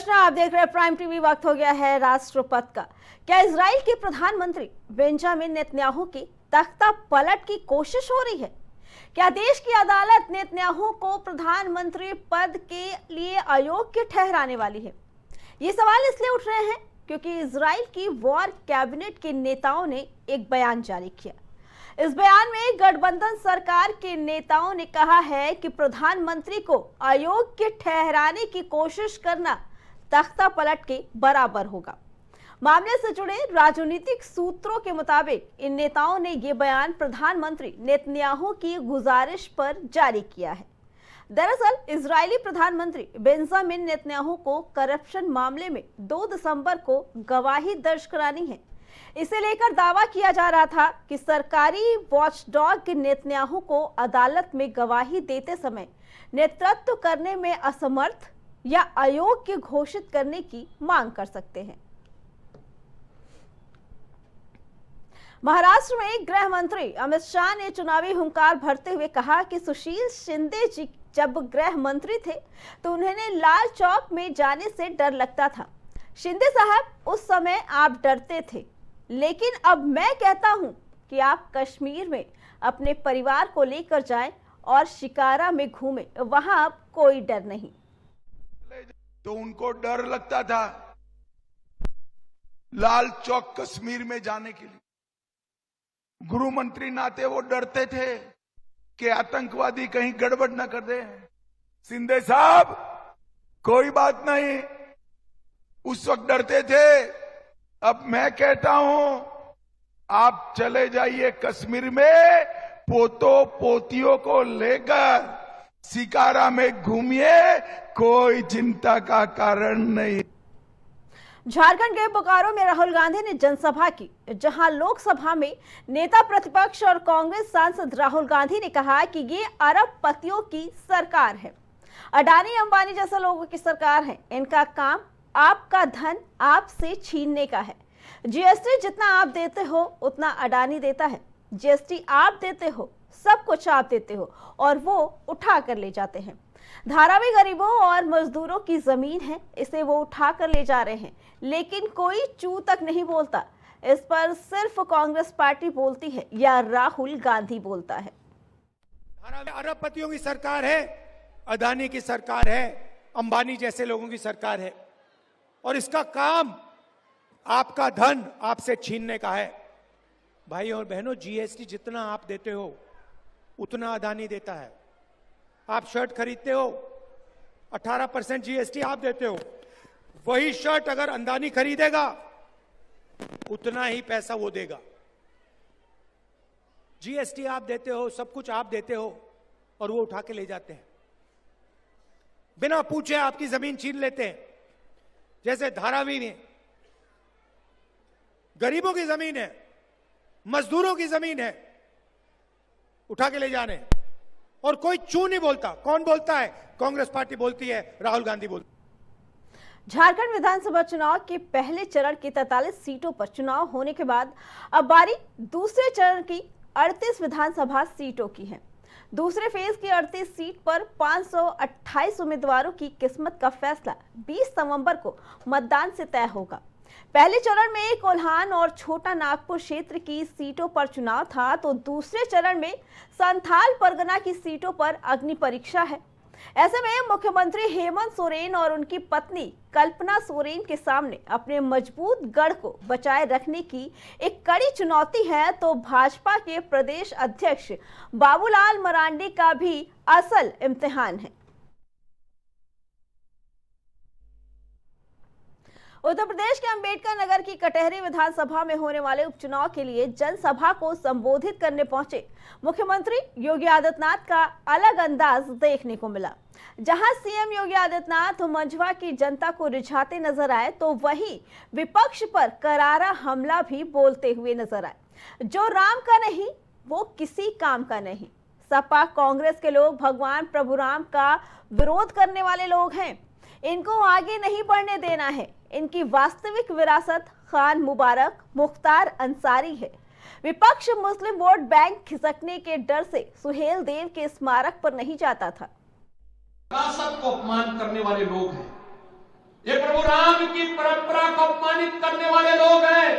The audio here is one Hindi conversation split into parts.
नमस्कार, आप देख रहे हैं प्राइम टीवी। वक्त हो गया है राष्ट्रपति का। क्या इजराइल के प्रधानमंत्री बेंजामिन नेतन्याहू की तख्ता पलट की कोशिश हो रही है? क्या देश की अदालत नेतन्याहू को प्रधानमंत्री पद के लिए अयोग्य ठहराने वाली है? ये सवाल इसलिए उठ रहे हैं क्योंकि इजराइल की वॉर कैबिनेट के नेताओं ने एक बयान जारी किया। इस बयान में गठबंधन सरकार के नेताओं ने कहा है कि प्रधानमंत्री को अयोग्य ठहराने की कोशिश करना तख्ता पलट के बराबर होगा। मामले से जुड़े राजनीतिक सूत्रों के मुताबिक इन नेताओं ने ये बयान प्रधानमंत्री नेतन्याहू की गुजारिश पर जारी किया है। दरअसल इजरायली प्रधानमंत्री बेंजामिन नेतन्याहू को करप्शन मामले में 2 दिसंबर को गवाही दर्ज करानी है। इसे लेकर दावा किया जा रहा था कि सरकारी वॉचडॉग नेतन्याहू को अदालत में गवाही देते समय नेतृत्व करने में असमर्थ या अयोग्य घोषित करने की मांग कर सकते हैं। महाराष्ट्र में गृह मंत्री अमित शाह ने चुनावी हुंकार भरते हुए कहा कि सुशील शिंदे जी जब गृह मंत्री थे तो उन्हें लाल चौक में जाने से डर लगता था। शिंदे साहब, उस समय आप डरते थे, लेकिन अब मैं कहता हूं कि आप कश्मीर में अपने परिवार को लेकर जाएं और शिकारा में घूमें, वहां अब कोई डर नहीं। तो उनको डर लगता था लाल चौक कश्मीर में जाने के लिए। गृह मंत्री नाते वो डरते थे कि आतंकवादी कहीं गड़बड़ न कर दे। शिंदे साहब, कोई बात नहीं, उस वक्त डरते थे, अब मैं कहता हूं आप चले जाइए कश्मीर में, पोतों पोतियों को लेकर शिकारा में घूमिए, कोई चिंता का कारण नहीं। झारखंड के बोकारो में राहुल गांधी ने जनसभा की, जहां लोकसभा में नेता प्रतिपक्ष और कांग्रेस सांसद राहुल गांधी ने कहा कि ये अरबपतियों की सरकार है, अडानी अंबानी जैसे लोगों की सरकार है। इनका काम आपका धन आपसे छीनने का है। जीएसटी जितना आप देते हो उतना अडानी देता है। जीएसटी आप देते हो, सब कुछ आप देते हो और वो उठा कर ले जाते हैं। धारावी गरीबों और मजदूरों की जमीन है, इसे वो उठा कर ले जा रहे हैं, लेकिन कोई चू तक नहीं बोलता। इस पर सिर्फ कांग्रेस पार्टी बोलती है या राहुल गांधी बोलता है। अरबपतियों की सरकार है, अदानी की सरकार है, अंबानी जैसे लोगों की सरकार है और इसका काम आपका धन आपसे छीनने का है। भाई और बहनों, जीएसटी जितना आप देते हो उतना अदानी देता है। आप शर्ट खरीदते हो, 18% जीएसटी आप देते हो। वही शर्ट अगर अंबानी खरीदेगा उतना ही पैसा वो देगा। जीएसटी आप देते हो, सब कुछ आप देते हो और वो उठा के ले जाते हैं। बिना पूछे आपकी जमीन छीन लेते हैं। जैसे धारावी में गरीबों की जमीन है, मजदूरों की जमीन है, उठा के ले जाने और कोई चू नहीं बोलता। कौन बोलता है? कांग्रेस पार्टी बोलती है, राहुल गांधी बोलती। झारखंड विधानसभा चुनाव के पहले चरण की 43 सीटों पर चुनाव होने के बाद अब बारी दूसरे चरण की 38 विधानसभा सीटों की है। दूसरे फेज की 38 सीट पर 528 उम्मीदवारों की किस्मत का फैसला 20 नवंबर को मतदान से तय होगा। पहले चरण में कोल्हान और छोटा नागपुर क्षेत्र की सीटों पर चुनाव था, तो दूसरे चरण में संथाल परगना की सीटों पर अग्नि परीक्षा है। ऐसे में मुख्यमंत्री हेमंत सोरेन और उनकी पत्नी कल्पना सोरेन के सामने अपने मजबूत गढ़ को बचाए रखने की एक कड़ी चुनौती है, तो भाजपा के प्रदेश अध्यक्ष बाबूलाल मरांडी का भी असल इम्तिहान है। उत्तर प्रदेश के अंबेडकर नगर की कटहरी विधानसभा में होने वाले उपचुनाव के लिए जनसभा को संबोधित करने पहुंचे मुख्यमंत्री योगी आदित्यनाथ का अलग अंदाज देखने को मिला। जहां सीएम योगी आदित्यनाथ मंझवा की जनता को रिझाते नजर आए, तो वहीं विपक्ष पर करारा हमला भी बोलते हुए नजर आए। जो राम का नहीं वो किसी काम का नहीं। सपा कांग्रेस के लोग भगवान प्रभु राम का विरोध करने वाले लोग हैं, इनको आगे नहीं बढ़ने देना है। इनकी वास्तविक विरासत खान मुबारक, मुख्तार अंसारी है। विपक्ष मुस्लिम वोट बैंक खिसकने के डर से सुहेल देव के स्मारक पर नहीं जाता था। विरासत को अपमान करने वाले लोग हैं। ये की परंपरा को अपमानित करने वाले लोग हैं।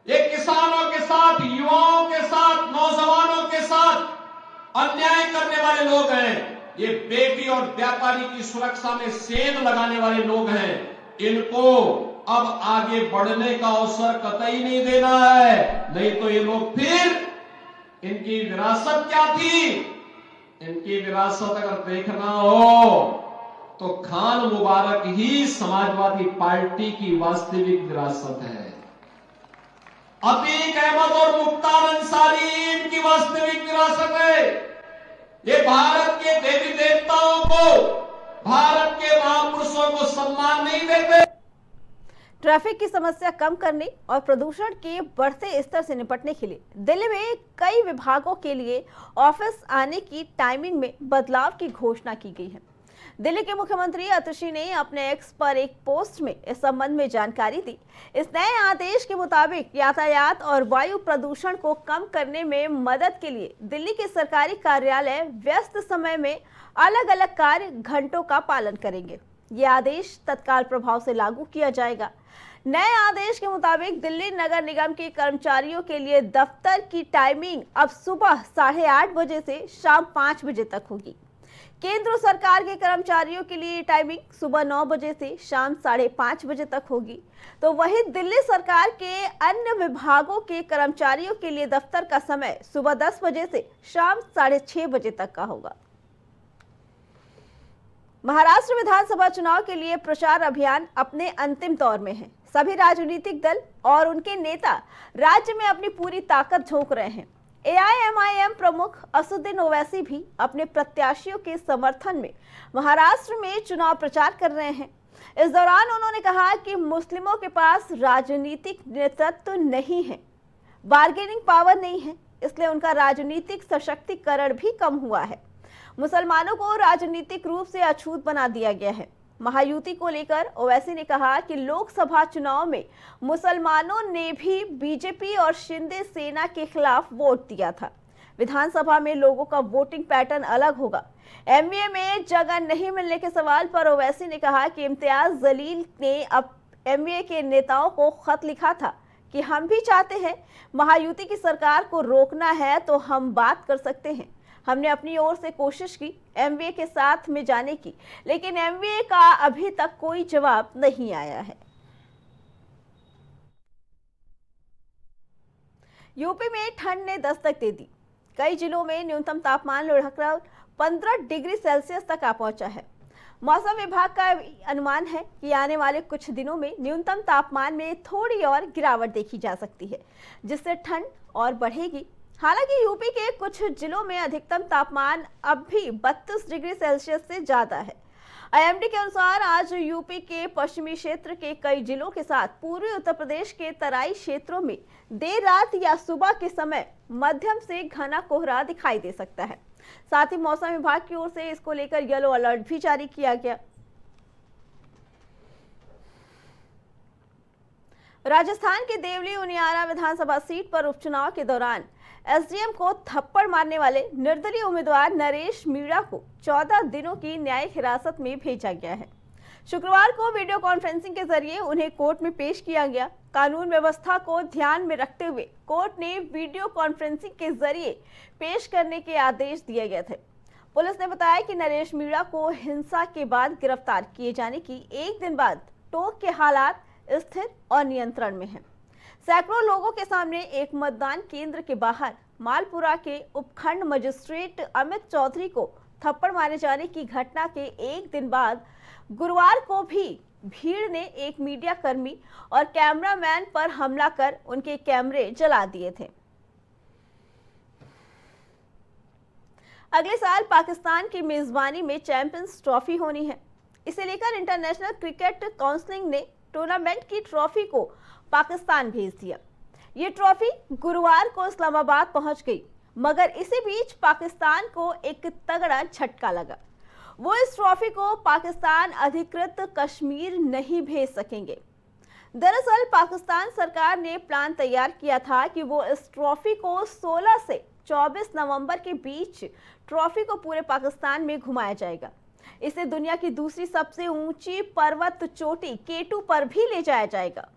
ये किसानों के साथ, युवाओं के साथ, नौजवानों के साथ अन्याय करने वाले लोग हैं। ये बेटी और व्यापारी की सुरक्षा में सेंध लगाने वाले लोग हैं। इनको अब आगे बढ़ने का अवसर कतई नहीं देना है, नहीं तो ये लोग फिर, इनकी विरासत क्या थी? इनकी विरासत अगर देखना हो तो खान मुबारक ही समाजवादी पार्टी की वास्तविक विरासत है। अतीक अहमद और मुख्तार अंसारी इनकी वास्तविक विरासत है। ये भारत के देवी देवताओं को, भारत के महापुरुषों को सम्मान नहीं देते। ट्रैफिक की समस्या कम करने और प्रदूषण के बढ़ते स्तर से निपटने के लिए दिल्ली में कई विभागों के लिए ऑफिस आने की टाइमिंग में बदलाव की घोषणा की गई है। दिल्ली के मुख्यमंत्री आतिशी ने अपने एक्स पर एक पोस्ट में इस संबंध में जानकारी दी। इस नए आदेश के मुताबिक यातायात और वायु प्रदूषण को कम करने में मदद के लिए दिल्ली के सरकारी कार्यालय व्यस्त समय में अलग अलग कार्य घंटों का पालन करेंगे। ये आदेश तत्काल प्रभाव से लागू किया जाएगा। नए आदेश के मुताबिक दिल्ली नगर निगम के कर्मचारियों के लिए दफ्तर की टाइमिंग अब सुबह 8:30 बजे से शाम 5 बजे तक होगी। केंद्र सरकार के कर्मचारियों के लिए टाइमिंग सुबह 9 बजे से शाम 5:30 बजे तक होगी। तो वहीं दिल्ली सरकार के अन्य विभागों के कर्मचारियों के लिए दफ्तर का समय सुबह 10 बजे से शाम 6:30 बजे तक का होगा। महाराष्ट्र विधानसभा चुनाव के लिए प्रचार अभियान अपने अंतिम दौर में है। सभी राजनीतिक दल और उनके नेता राज्य में अपनी पूरी ताकत झोंक रहे हैं। AIMIM प्रमुख असदुद्दीन ओवैसी भी अपने प्रत्याशियों के समर्थन में महाराष्ट्र में चुनाव प्रचार कर रहे हैं। इस दौरान उन्होंने कहा कि मुस्लिमों के पास राजनीतिक नेतृत्व नहीं है, बार्गेनिंग पावर नहीं है, इसलिए उनका राजनीतिक सशक्तिकरण भी कम हुआ है। मुसलमानों को राजनीतिक रूप से अछूत बना दिया गया है। महायुति को लेकर ओवैसी ने कहा कि लोकसभा चुनाव में मुसलमानों ने भी बीजेपी और शिंदे सेना के खिलाफ वोट दिया था। विधानसभा में लोगों का वोटिंग पैटर्न अलग होगा। MVA में जगह नहीं मिलने के सवाल पर ओवैसी ने कहा कि इम्तियाज जलील ने अब MVA के नेताओं को खत लिखा था कि हम भी चाहते हैं महायुति की सरकार को रोकना है तो हम बात कर सकते हैं। हमने अपनी ओर से कोशिश की MVA के साथ में जाने की, लेकिन MVA का अभी तक कोई जवाब नहीं आया है। यूपी में ठंड ने दस्तक दे दी। कई जिलों में न्यूनतम तापमान लगभग 15 डिग्री सेल्सियस तक आ पहुंचा है। मौसम विभाग का अनुमान है कि आने वाले कुछ दिनों में न्यूनतम तापमान में थोड़ी और गिरावट देखी जा सकती है, जिससे ठंड और बढ़ेगी। हालांकि यूपी के कुछ जिलों में अधिकतम तापमान अब भी 32 डिग्री सेल्सियस से ज्यादा है। IMD के अनुसार आज यूपी के पश्चिमी क्षेत्र के कई जिलों के साथ पूर्वी उत्तर प्रदेश के तराई क्षेत्रों में देर रात या सुबह के समय मध्यम से घना कोहरा दिखाई दे सकता है। साथ ही मौसम विभाग की ओर से इसको लेकर येलो अलर्ट भी जारी किया गया। राजस्थान के देवली उनियारा विधानसभा सीट पर उपचुनाव के दौरान SDM को थप्पड़ मारने वाले निर्दलीय उम्मीदवार नरेश मीणा को 14 दिनों की न्यायिक हिरासत में भेजा गया है। शुक्रवार को वीडियो कॉन्फ्रेंसिंग के जरिए उन्हें कोर्ट में पेश किया गया। कानून व्यवस्था को ध्यान में रखते हुए कोर्ट ने वीडियो कॉन्फ्रेंसिंग के जरिए पेश करने के आदेश दिए गए थे। पुलिस ने बताया कि नरेश मीणा को हिंसा के बाद गिरफ्तार किए जाने की एक दिन बाद टोंक के हालात स्थिर और नियंत्रण में हैं। सैकड़ों लोगों के सामने एक मतदान केंद्र के बाहर मालपुरा के उपखंड मजिस्ट्रेट अमित चौधरी को थप्पड़ मारे जाने की घटना के एक दिन बाद गुरुवार को भी भीड़ ने एक मीडिया कर्मी और कैमरामैन पर हमला कर उनके कैमरे जला दिए थे। अगले साल पाकिस्तान की मेजबानी में चैंपियंस ट्रॉफी होनी है। इसे लेकर इंटरनेशनल क्रिकेट काउंसिल ने टूर्नामेंट की ट्रॉफी को पाकिस्तान भेज दिया। ये ट्रॉफी गुरुवार को इस्लामाबाद पहुंच गई, मगर इसी बीच पाकिस्तान को एक तगड़ा झटका लगा। वो इस ट्रॉफी को पाकिस्तान अधिकृत कश्मीर नहीं भेज सकेंगे। दरअसल पाकिस्तान सरकार ने प्लान तैयार किया था कि वो इस ट्रॉफी को 16 से 24 नवंबर के बीच ट्रॉफी को पूरे पाकिस्तान में घुमाया जाएगा। इसे दुनिया की दूसरी सबसे ऊंची पर्वत चोटी K2 पर भी ले जाया जाएगा।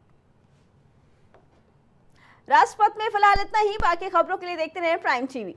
राष्ट्रपथ में फिलहाल इतना ही। बाकी खबरों के लिए देखते रहें प्राइम टीवी।